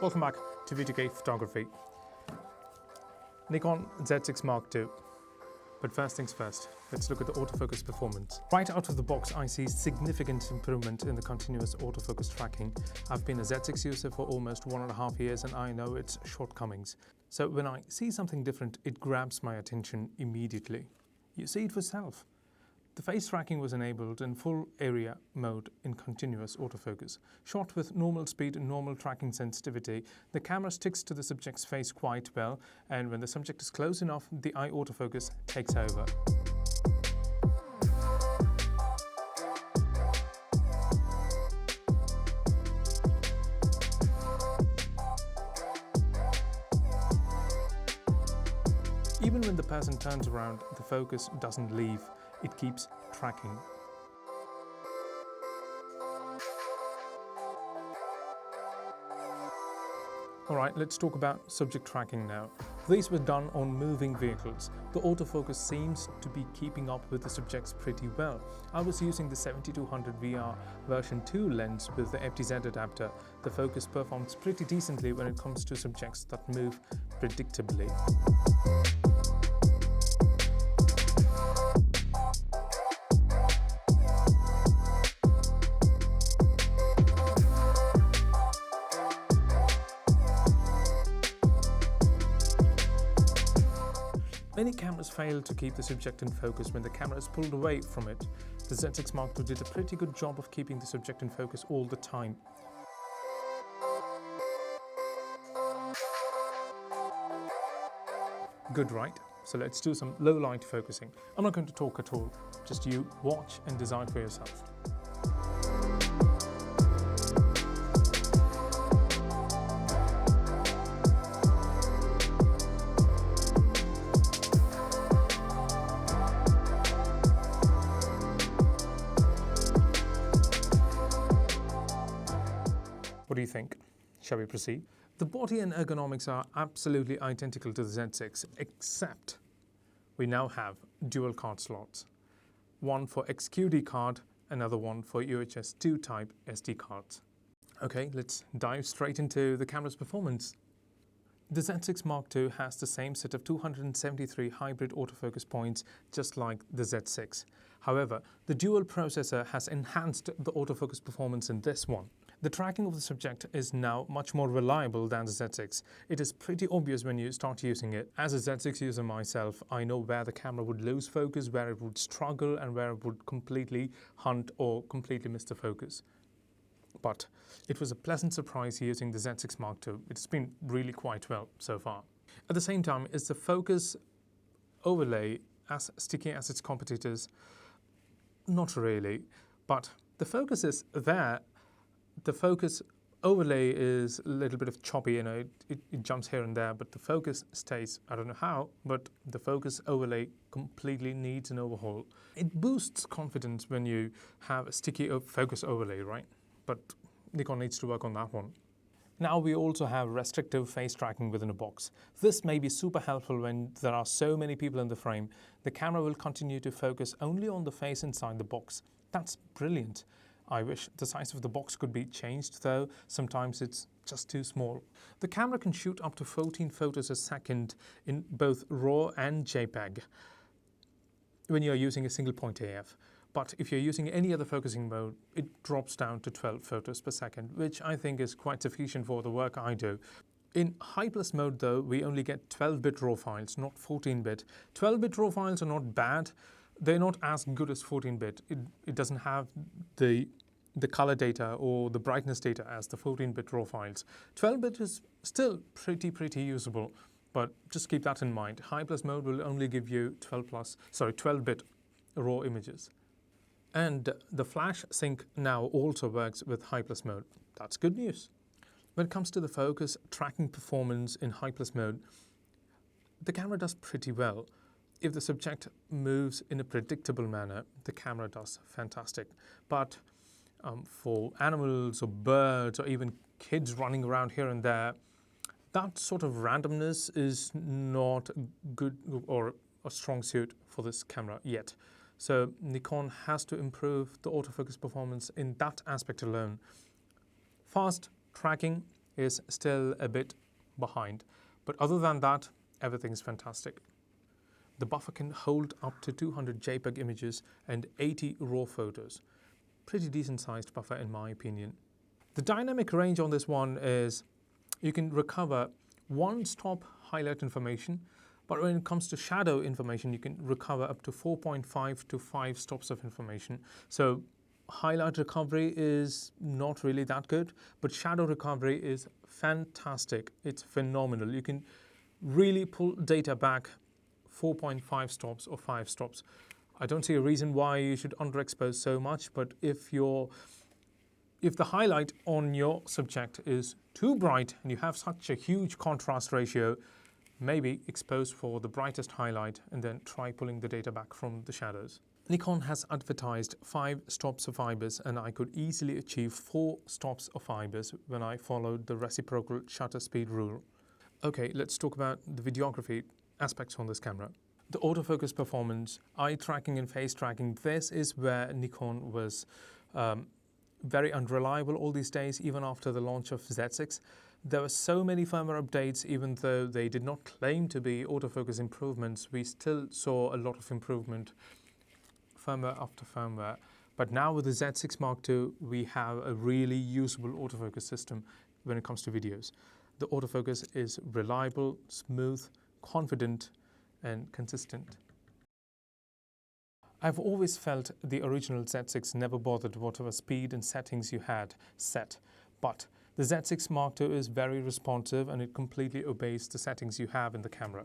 Welcome back to V2K Photography. Nikon Z6 Mark II. But first things first, let's look at the autofocus performance. Right out of the box, I see significant improvement in the continuous autofocus tracking. I've been a Z6 user for almost 1.5 years and I know its shortcomings. So when I see something different, it grabs my attention immediately. You see it for yourself. The face tracking was enabled in full area mode in continuous autofocus. Shot with normal speed and normal tracking sensitivity, the camera sticks to the subject's face quite well, and when the subject is close enough, the eye autofocus takes over. Even when the person turns around, the focus doesn't leave. It keeps tracking. Alright, let's talk about subject tracking now. These were done on moving vehicles. The autofocus seems to be keeping up with the subjects pretty well. I was using the 7200 VR version 2 lens with the FTZ adapter. The focus performs pretty decently when it comes to subjects that move predictably. Many cameras fail to keep the subject in focus when the camera is pulled away from it. The Z6 Mark II did a pretty good job of keeping the subject in focus all the time. Good, right? So let's do some low light focusing. I'm not going to talk at all, just you watch and decide for yourself. What do you think? Shall we proceed? The body and ergonomics are absolutely identical to the Z6, except we now have dual card slots. One for XQD card, another one for UHS 2 type SD cards. Okay, let's dive straight into the camera's performance. The Z6 Mark II has the same set of 273 hybrid autofocus points, just like the Z6. However, the dual processor has enhanced the autofocus performance in this one. The tracking of the subject is now much more reliable than the Z6. It is pretty obvious when you start using it. As a Z6 user myself, I know where the camera would lose focus, where it would struggle, and where it would completely hunt or completely miss the focus. But it was a pleasant surprise using the Z6 Mark II. It's been really quite well so far. At the same time, is the focus overlay as sticky as its competitors? Not really, but the focus is there. The focus overlay is a little bit of choppy, it jumps here and there, but the focus stays. I don't know how, but the focus overlay completely needs an overhaul. It boosts confidence when you have a sticky focus overlay, right? But Nikon needs to work on that one. Now we also have restrictive face tracking within a box. This may be super helpful when there are so many people in the frame. The camera will continue to focus only on the face inside the box. That's brilliant. I wish the size of the box could be changed though, sometimes it's just too small. The camera can shoot up to 14 photos a second in both RAW and JPEG when you're using a single point AF. But if you're using any other focusing mode, it drops down to 12 photos per second, which I think is quite sufficient for the work I do. In high plus mode though, we only get 12-bit RAW files, not 14-bit. 12-bit RAW files are not bad. They're not as good as 14-bit. It doesn't have the color data or the brightness data as the 14-bit RAW files. 12-bit is still pretty usable, but just keep that in mind. High plus mode will only give you 12-bit RAW images. And the flash sync now also works with high plus mode. That's good news. When it comes to the focus tracking performance in high plus mode, the camera does pretty well. If the subject moves in a predictable manner, the camera does fantastic. But for animals or birds or even kids running around here and there, that sort of randomness is not good or a strong suit for this camera yet. So Nikon has to improve the autofocus performance in that aspect alone. Fast tracking is still a bit behind. But other than that, everything is fantastic. The buffer can hold up to 200 JPEG images and 80 RAW photos. Pretty decent sized buffer in my opinion. The dynamic range on this one is you can recover one-stop highlight information, but when it comes to shadow information, you can recover up to 4.5 to 5 stops of information. So highlight recovery is not really that good, but shadow recovery is fantastic. It's phenomenal. You can really pull data back 4.5 stops or 5 stops. I don't see a reason why you should underexpose so much, but if the highlight on your subject is too bright and you have such a huge contrast ratio, maybe expose for the brightest highlight and then try pulling the data back from the shadows. Nikon has advertised 5 stops of IBIS, and I could easily achieve 4 stops of IBIS when I followed the reciprocal shutter speed rule. Okay, let's talk about the videography aspects on this camera. The autofocus performance, eye tracking and face tracking, this is where Nikon was very unreliable all these days, even after the launch of Z6. There were so many firmware updates, even though they did not claim to be autofocus improvements, we still saw a lot of improvement firmware after firmware. But now with the Z6 Mark II, we have a really usable autofocus system when it comes to videos. The autofocus is reliable, smooth, confident, and consistent. I've always felt the original Z6 never bothered whatever speed and settings you had set, but the Z6 Mark II is very responsive and it completely obeys the settings you have in the camera.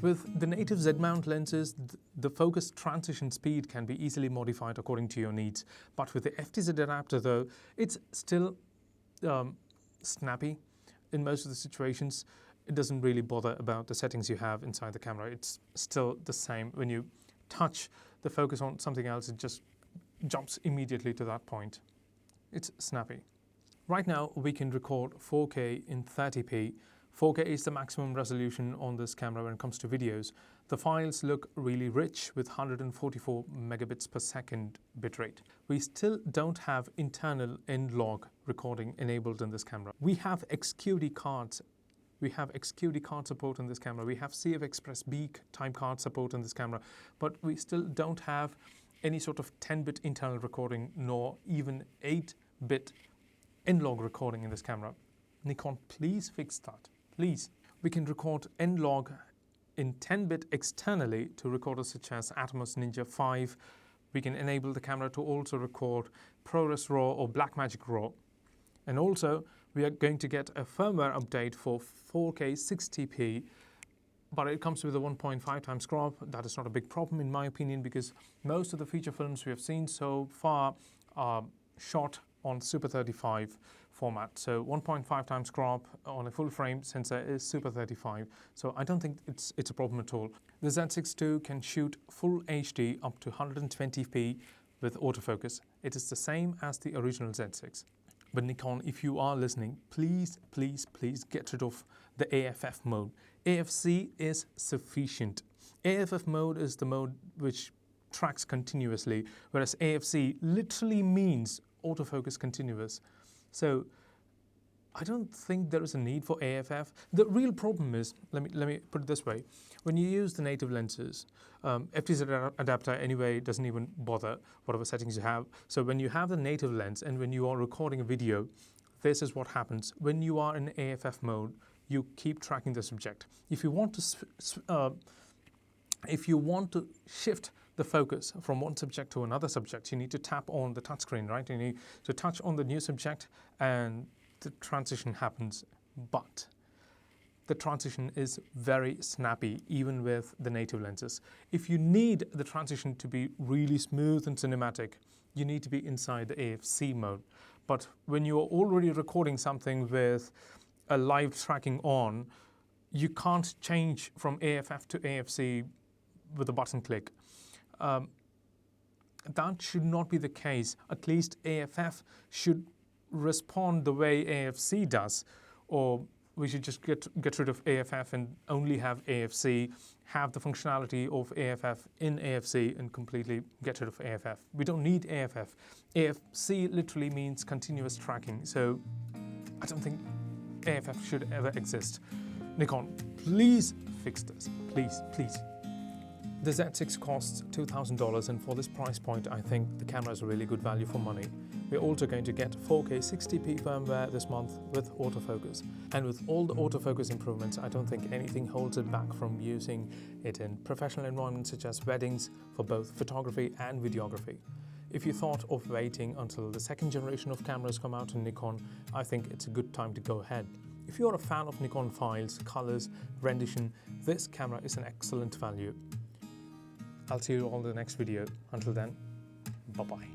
With the native Z-mount lenses, the focus transition speed can be easily modified according to your needs. But with the FTZ adapter though, it's still snappy in most of the situations. It doesn't really bother about the settings you have inside the camera. It's still the same. When you touch the focus on something else, it just jumps immediately to that point. It's snappy. Right now, we can record 4K in 30p. 4K is the maximum resolution on this camera when it comes to videos. The files look really rich with 144 megabits per second bitrate. We still don't have internal N-Log recording enabled in this camera. We have XQD cards. We have XQD card support in this camera. We have CF Express B type card support in this camera, but we still don't have any sort of 10-bit internal recording, nor even 8-bit N-Log recording in this camera. Nikon, please fix that. Please. We can record N-Log in 10-bit externally to recorders such as Atomos Ninja 5. We can enable the camera to also record ProRes RAW or Blackmagic RAW. And also, we are going to get a firmware update for 4K 60p, but it comes with a 1.5 times crop. That is not a big problem in my opinion, because most of the feature films we have seen so far are shot on Super 35 format. So 1.5 times crop on a full frame sensor is Super 35. So I don't think it's a problem at all. The Z6 II can shoot full HD up to 120p with autofocus. It is the same as the original Z6. But Nikon, if you are listening, please, please, please get rid of the AFF mode. AFC is sufficient. AFF mode is the mode which tracks continuously, whereas AFC literally means autofocus continuous. So I don't think there is a need for AFF. The real problem is, let me put it this way, when you use the native lenses, FTZ adapter anyway doesn't even bother whatever settings you have. So when you have the native lens and when you are recording a video, this is what happens. When you are in AFF mode, you keep tracking the subject. If you want to shift the focus from one subject to another subject, you need to tap on the touchscreen, right? You need to touch on the new subject and the transition happens. But the transition is very snappy, even with the native lenses. If you need the transition to be really smooth and cinematic, you need to be inside the AFC mode. But when you're already recording something with a live tracking on, you can't change from AFF to AFC with a button click. That should not be the case. At least AFF should respond the way AFC does, or we should just get rid of AFF and only have AFC, have the functionality of AFF in AFC and completely get rid of AFF. We don't need AFF. AFC literally means continuous tracking, so I don't think AFF should ever exist. Nikon, please fix this. Please, please. The Z6 costs $2,000, and for this price point, I think the camera is a really good value for money. We're also going to get 4K 60p firmware this month with autofocus. And with all the autofocus improvements, I don't think anything holds it back from using it in professional environments such as weddings for both photography and videography. If you thought of waiting until the second generation of cameras come out in Nikon, I think it's a good time to go ahead. If you're a fan of Nikon files, colors, rendition, this camera is an excellent value. I'll see you all in the next video. Until then, bye-bye.